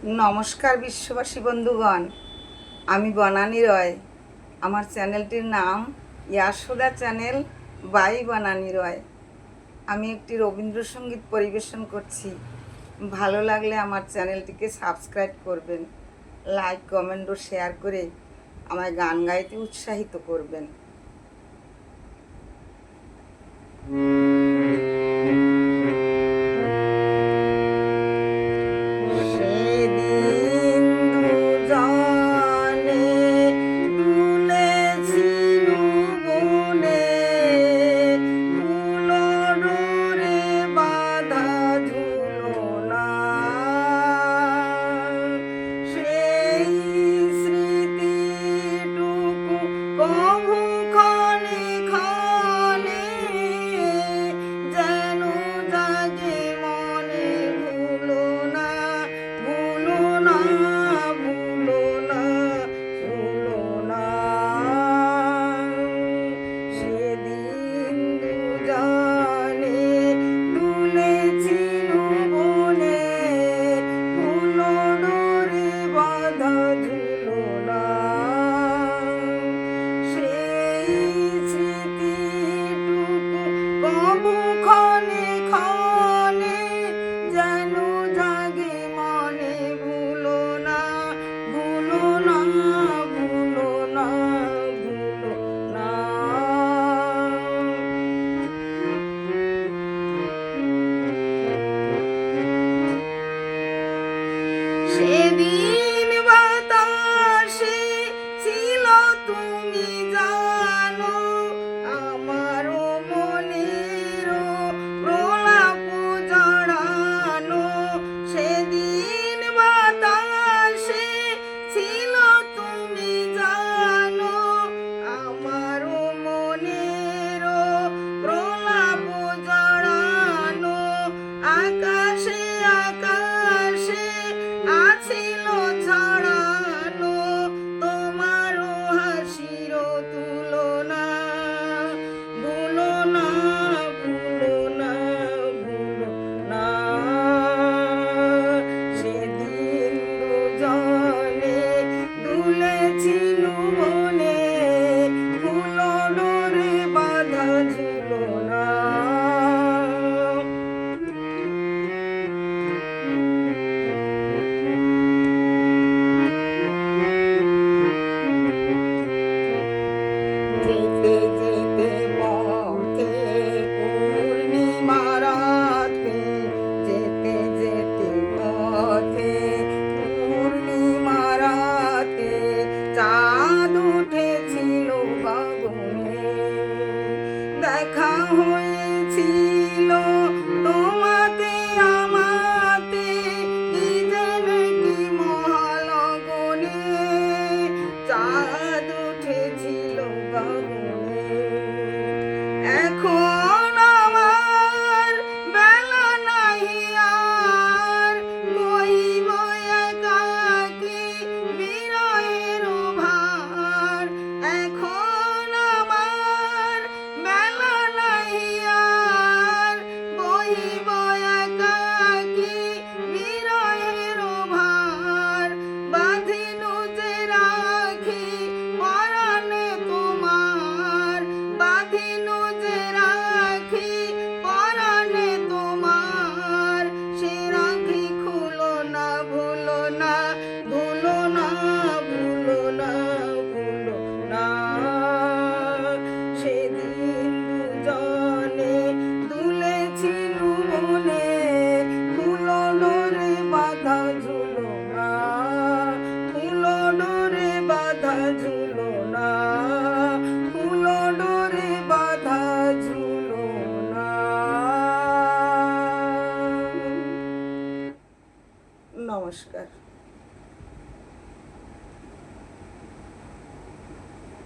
নমস্কার বিশ্ববাসী বন্ধুগণ, আমি বনানী রয়। আমার চ্যানেলটির নাম ইয়াশোদা চ্যানেল বাই বনানী রয়। আমি একটি রবীন্দ্রসঙ্গীত পরিবেশন করছি। ভালো লাগলে আমার চ্যানেলটিকে সাবস্ক্রাইব করবেন, লাইক কমেন্ট ও শেয়ার করে আমায় গান গাইতে উৎসাহিত করবেন। সেদিন বাতাসে ছিল তুমি জানো, আমারও মনের প্রলাপ জড়ানো। সেদিন বাতাসে ছিল তুমি জানো, আমারও মনের প্রলাপ জড়ানো। আকাশে আকাশে ছিল ছড়ানো তোমারও হাসির তুলনা। ভুলো না, ভুলো না, ভুলো না, সেদিন দুজনে দুলেছিল বনে, ফুলো ডোরে বাঁধা ঝুলনা। যেতে যেতে পথে পূর্ণিমা রাতে, যেতে যেতে পথে পূর্ণিমা রাতে, চাঁদ উঠেছিল গগনে। দেখা হয়েছিল তোমাতে আমাতে, কি যেন কি মহালগনে। চাঁদ উঠেছিল গগনে। এখন আমার বেলা নাই আর, বইব একাকী বিরহের ভার। এখন আমার বেলা নাই আর, বইব একাকী বিরহের ভার। বাঁধিনু যে রাখি পরাণে তোমার, বাঁধিনু যে রাখি পরাণে তোমার। সে রাখি খুলো না, ভুলো না, ভুলো না, ভুলো না, ভুলো না। সেদিন দুজনে দুলেছিল বনে, ফুলো ডোরে বাঁধা ঝুলনা, ফুলো ডোরে বাঁধা ঝুলনা, ফুলো ডোরে বাঁধা ঝুলনা। নমস্কার।